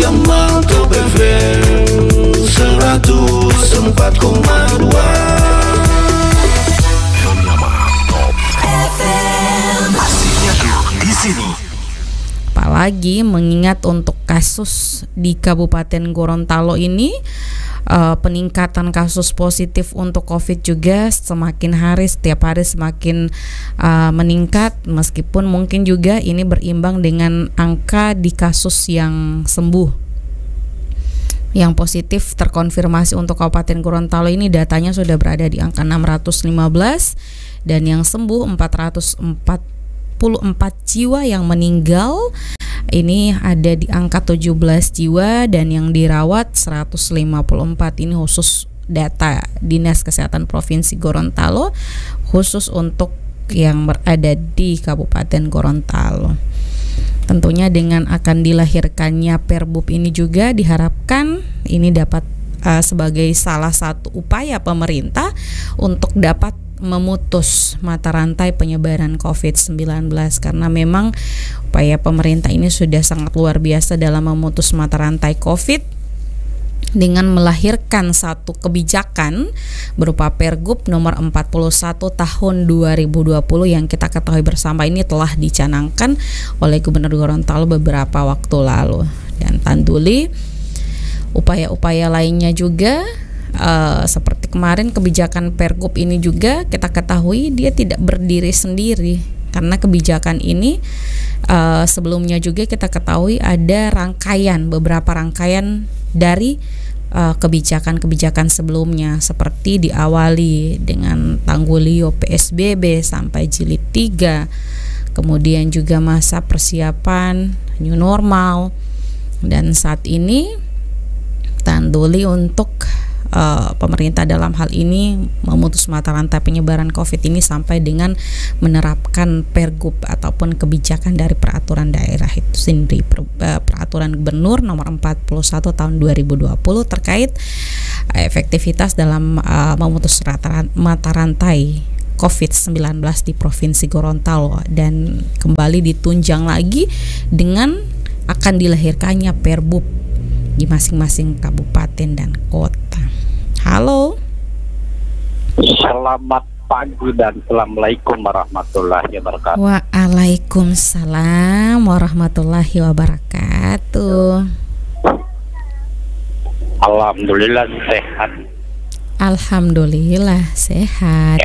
Jamal Top FM 104,2. Di sini. Apalagi mengingat untuk kasus di Kabupaten Gorontalo ini, peningkatan kasus positif untuk COVID juga semakin hari, setiap hari semakin meningkat, meskipun mungkin juga ini berimbang dengan angka di kasus yang sembuh. Yang positif terkonfirmasi untuk Kabupaten Gorontalo ini datanya sudah berada di angka 615, dan yang sembuh 444 jiwa, yang meninggal ini ada di angka 17 jiwa, dan yang dirawat 154. Ini khusus data Dinas Kesehatan Provinsi Gorontalo, khusus untuk yang berada di Kabupaten Gorontalo. Tentunya dengan akan dilahirkannya Perbub ini juga diharapkan ini dapat sebagai salah satu upaya pemerintah untuk dapat memutus mata rantai penyebaran COVID-19, karena memang upaya pemerintah ini sudah sangat luar biasa dalam memutus mata rantai COVID dengan melahirkan satu kebijakan berupa Pergub nomor 41 tahun 2020 yang kita ketahui bersama ini telah dicanangkan oleh Gubernur Gorontalo beberapa waktu lalu. Dan tanduli upaya-upaya lainnya juga seperti kemarin kebijakan Pergub ini juga kita ketahui dia tidak berdiri sendiri, karena kebijakan ini sebelumnya juga kita ketahui ada beberapa rangkaian dari kebijakan-kebijakan sebelumnya, seperti diawali dengan Tanggulio PSBB sampai jilid 3, kemudian juga masa persiapan new normal, dan saat ini tanduli untuk pemerintah dalam hal ini memutus mata rantai penyebaran COVID ini sampai dengan menerapkan Pergub ataupun kebijakan dari peraturan daerah itu sendiri, peraturan Gubernur nomor 41 tahun 2020 terkait efektivitas dalam memutus mata rantai COVID-19 di Provinsi Gorontalo, dan kembali ditunjang lagi dengan akan dilahirkannya Perbub di masing-masing kabupaten dan kota. Halo. Selamat pagi dan assalamualaikum warahmatullahi wabarakatuh. Waalaikumsalam warahmatullahi wabarakatuh. Alhamdulillah sehat. Alhamdulillah sehat.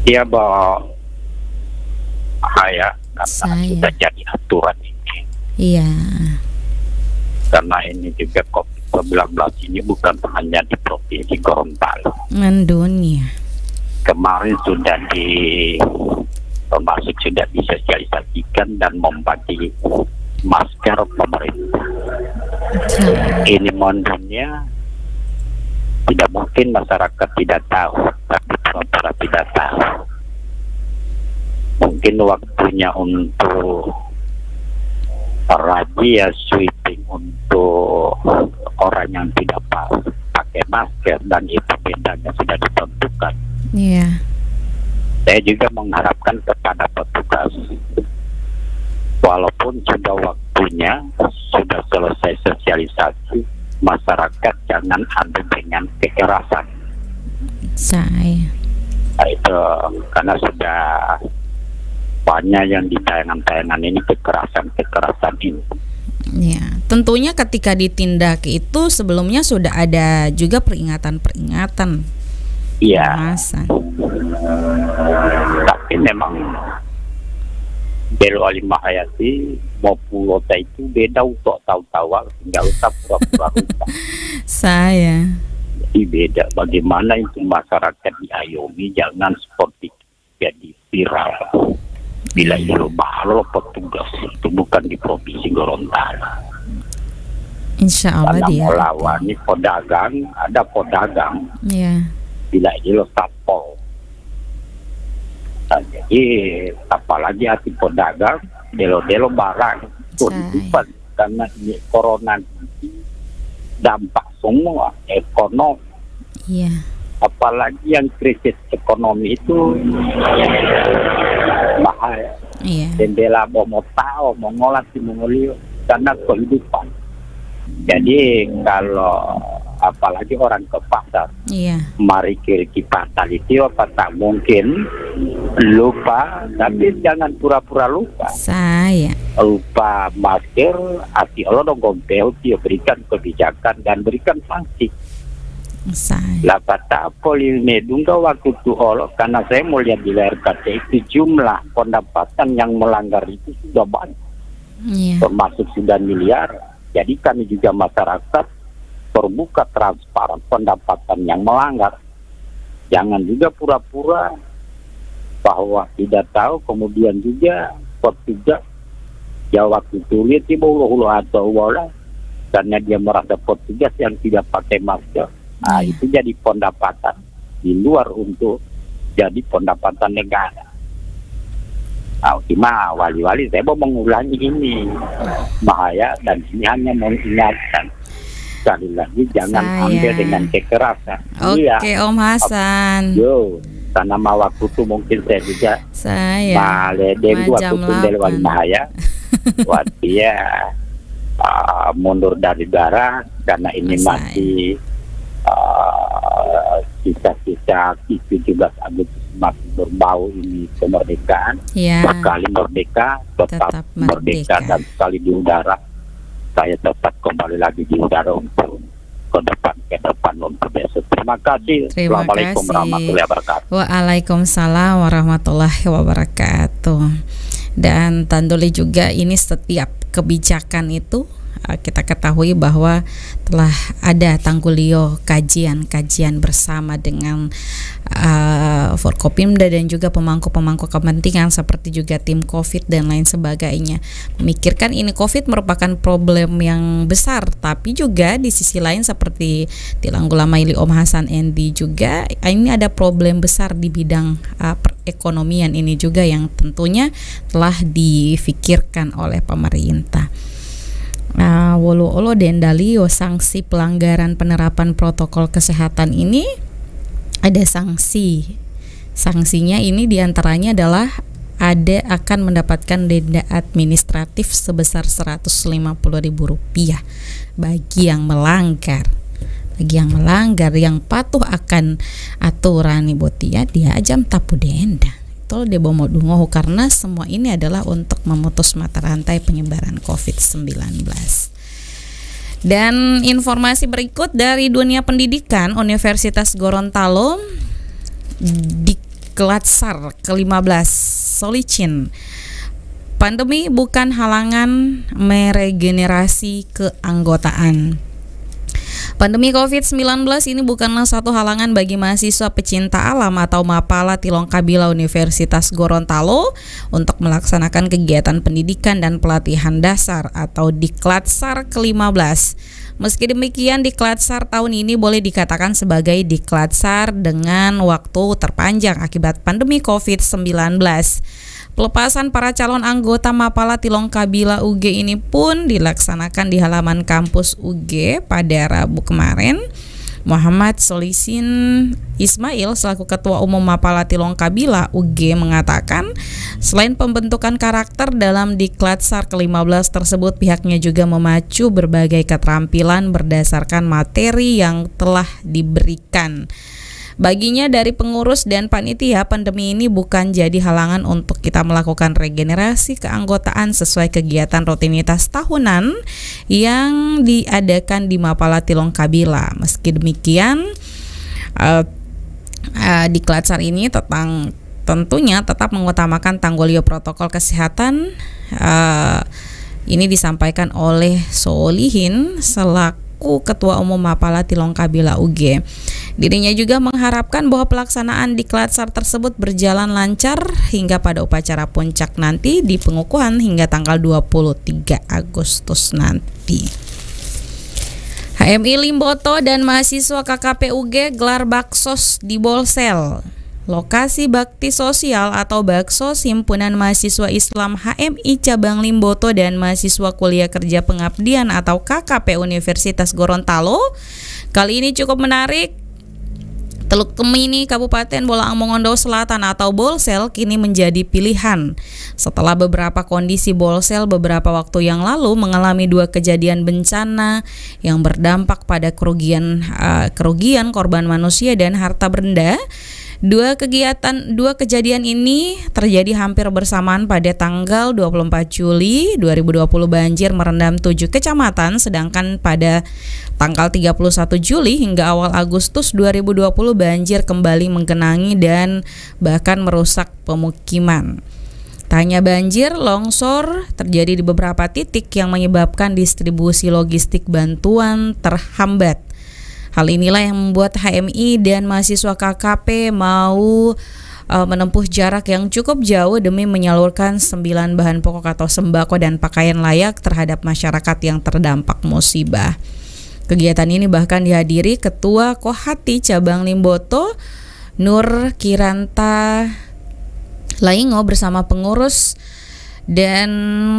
Iya, Mbak. Saya karena sudah jadi aturan ini. Iya. Karena ini juga COVID-19 ini bukan hanya di Provinsi Gorontalo, mendunia. Kemarin sudah termasuk sudah disosialisasikan dan membagi masker pemerintah. Ini mendunia, tidak mungkin masyarakat tidak tahu, tapi pura-pura tidak tahu. Mungkin waktunya untuk razia sweeping untuk orang yang tidak pakai masker, dan itu bedanya sudah ditentukan. Iya. Saya juga mengharapkan kepada petugas, walaupun sudah waktunya, sudah selesai sosialisasi, masyarakat jangan adu dengan kekerasan. Nah, itu karena sudah banyak yang di tayangan-tayangan ini kekerasan ini. Ya, tentunya ketika ditindak itu sebelumnya sudah ada juga peringatan-peringatan. Iya. Tapi memang Belo Alimah Hayati mau Pulota itu beda untuk tahu-tahu, tinggal usah pura-pura rupa. Saya. Jadi beda. Bagaimana itu masyarakat diayomi, jangan seperti jadi viral. Bila itu bahalo petugas itu bukan di Provinsi Gorontalo. Insya Allah dia melawan ini pedagang, ada pedagang. Iya. Bila itu satpol. Nah, jadi apalagi hati pedagang, delo-delo barang kehidupan, karena ini corona dampak semua ekonomi. Iya. Apalagi yang krisis ekonomi itu bahaya. Iya. Jendela mau tahu mau ngolah si mengolio karena kehidupan. Jadi kalau apalagi orang ke pasar, mari kiri fatality apa tak mungkin lupa, tapi jangan pura-pura lupa. Saya lupa masker, hati Allah dong gompel, dia berikan kebijakan dan berikan sanksi. Lah kata polil medungga waktu itu Allah, karena saya mau lihat di layar kaca itu jumlah pendapatan yang melanggar itu sudah banyak, termasuk sudah miliar. Jadi kami juga masyarakat terbuka transparan pendapatan yang melanggar. Jangan juga pura-pura bahwa tidak tahu, kemudian juga petugas jawab itu lihat di bawah atau bola karena dia merasa petugas yang tidak pakai masker. Nah, itu jadi pendapatan di luar untuk jadi pendapatan negara. Nah, cuma wali-wali saya mau mengulangi ini bahaya, dan ini hanya mengingatkan sekali lagi jangan ambil dengan kekerasan. Oke, Om Hasan. Karena waktu itu mungkin saya juga maledeng waktu itu dari wali bahaya. Waktu ya mundur dari darat karena ini masih sisa-sisa 17 Agustus masih berbau ini kemerdekaan. Sekali merdeka tetap merdeka, dan sekali di udara saya tetap kembali lagi di udara untuk ke depan untuk besok. Terima kasih. Assalamualaikum warahmatullahi wabarakatuh. Waalaikumsalam warahmatullahi wabarakatuh. Dan Tanduli juga ini setiap kebijakan itu kita ketahui bahwa telah ada Tanggulio kajian bersama dengan Forkopimda dan juga pemangku-pemangku kepentingan seperti juga tim COVID dan lain sebagainya. Memikirkan ini COVID merupakan problem yang besar, tapi juga di sisi lain seperti Tilanggulamaili Om Hasan Endi juga ini ada problem besar di bidang perekonomian ini juga yang tentunya telah difikirkan oleh pemerintah. Wolo dendalio sanksi pelanggaran penerapan protokol kesehatan ini ada sanksi. Sanksinya ini diantaranya adalah akan mendapatkan denda administratif sebesar Rp150.000 bagi yang melanggar. Bagi yang melanggar, yang patuh akan aturan ibotia dia ajam tapu denda. Tol de bomodungohu, karena semua ini adalah untuk memutus mata rantai penyebaran COVID-19. Dan informasi berikut dari dunia pendidikan, Universitas Gorontalo di Klatsar ke-15 Solicin. Pandemi bukan halangan meregenerasi keanggotaan. Pandemi COVID-19 ini bukanlah satu halangan bagi mahasiswa pecinta alam atau Mapala Tilongkabila Universitas Gorontalo untuk melaksanakan kegiatan pendidikan dan pelatihan dasar atau Diklatsar ke-15. Meski demikian, Diklatsar tahun ini boleh dikatakan sebagai Diklatsar dengan waktu terpanjang akibat pandemi COVID-19. Pelepasan para calon anggota Mapala Tilongkabila UG ini pun dilaksanakan di halaman kampus UG pada Rabu kemarin. Muhammad Solisin Ismail selaku Ketua Umum Mapala Tilongkabila UG mengatakan selain pembentukan karakter dalam Diklatsar ke-15 tersebut, pihaknya juga memacu berbagai keterampilan berdasarkan materi yang telah diberikan. Baginya dari pengurus dan panitia, pandemi ini bukan jadi halangan untuk kita melakukan regenerasi keanggotaan sesuai kegiatan rutinitas tahunan yang diadakan di Mapala Tilongkabila. Meski demikian, Diklatsar ini tentunya tetap mengutamakan tanggulio protokol kesehatan. Ini disampaikan oleh Solihin selaku Ketua Umum Mapala Tilongkabila UG. Dirinya juga mengharapkan bahwa pelaksanaan Diklatsar tersebut berjalan lancar hingga pada upacara puncak nanti di pengukuhan hingga tanggal 23 Agustus nanti. HMI Limboto dan mahasiswa KKP UG gelar baksos di Bolsel. Lokasi bakti sosial atau baksos Himpunan Mahasiswa Islam HMI Cabang Limboto dan mahasiswa kuliah kerja pengabdian atau KKP Universitas Gorontalo kali ini cukup menarik. Teluk Kemini, Kabupaten Bolaang Mongondo Selatan atau Bolsel kini menjadi pilihan setelah beberapa kondisi Bolsel beberapa waktu yang lalu mengalami 2 kejadian bencana yang berdampak pada kerugian korban manusia dan harta benda. Dua kejadian ini terjadi hampir bersamaan pada tanggal 24 Juli 2020 banjir merendam 7 kecamatan, sedangkan pada tanggal 31 Juli hingga awal Agustus 2020 banjir kembali menggenangi dan bahkan merusak pemukiman. Tak hanya banjir, longsor terjadi di beberapa titik yang menyebabkan distribusi logistik bantuan terhambat. Hal inilah yang membuat HMI dan mahasiswa KKP mau menempuh jarak yang cukup jauh demi menyalurkan 9 bahan pokok atau sembako dan pakaian layak terhadap masyarakat yang terdampak musibah. Kegiatan ini bahkan dihadiri Ketua Kohati Cabang Limboto, Nur Kiranta Laingo bersama pengurus dan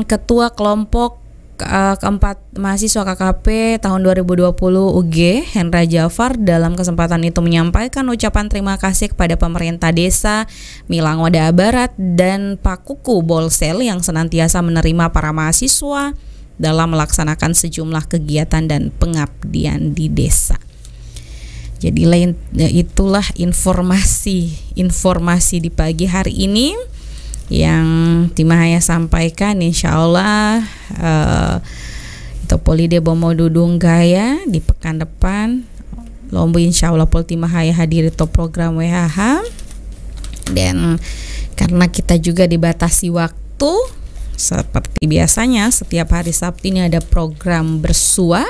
Ketua Kelompok keempat mahasiswa KKP tahun 2020 UG Hendra Jafar. Dalam kesempatan itu menyampaikan ucapan terima kasih kepada pemerintah desa Milangwada Barat dan Pak Kuku Bolsel yang senantiasa menerima para mahasiswa dalam melaksanakan sejumlah kegiatan dan pengabdian di desa. Jadi itulah informasi di pagi hari ini yang Timahaya sampaikan. Insya Allah itu Poli de Bomo Dudung Gaya di pekan depan lomba insya Allah Pol Timahaya hadir itu program WHH, dan karena kita juga dibatasi waktu seperti biasanya setiap hari Sabtu ini ada program bersua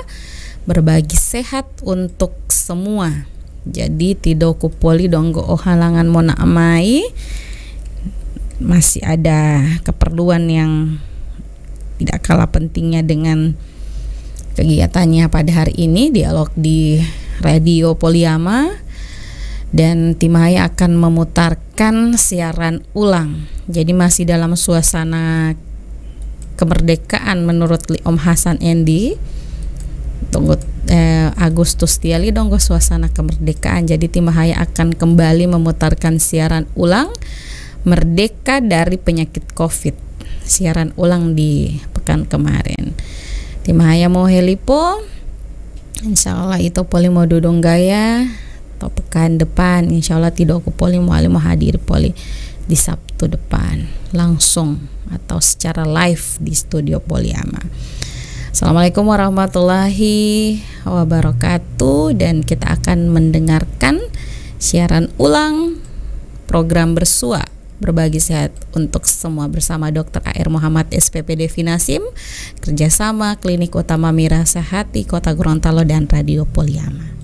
berbagi sehat untuk semua. Jadi tidak kupoli donggo halangan mona amai, masih ada keperluan yang tidak kalah pentingnya dengan kegiatannya pada hari ini, dialog di Radio Poliama, dan Timahaya akan memutarkan siaran ulang. Jadi masih dalam suasana kemerdekaan menurut Om Hasan Endi. Tunggu Agustus tiali donggo suasana kemerdekaan. Jadi Timahaya akan kembali memutarkan siaran ulang Merdeka dari Penyakit Covid, siaran ulang di pekan kemarin. Timahaya mau helipo, insya Allah itu poli mau dudung gaya atau pekan depan, insya Allah tidak aku poli mau hadir poli di Sabtu depan langsung atau secara live di studio Poliama. Assalamualaikum warahmatullahi wabarakatuh, dan kita akan mendengarkan siaran ulang program bersua berbagi sehat untuk semua bersama Dr. A.R. Muhammad SPPD Finasim, kerjasama Klinik Utama Mira Sehati Kota Gorontalo dan Radio Poliama.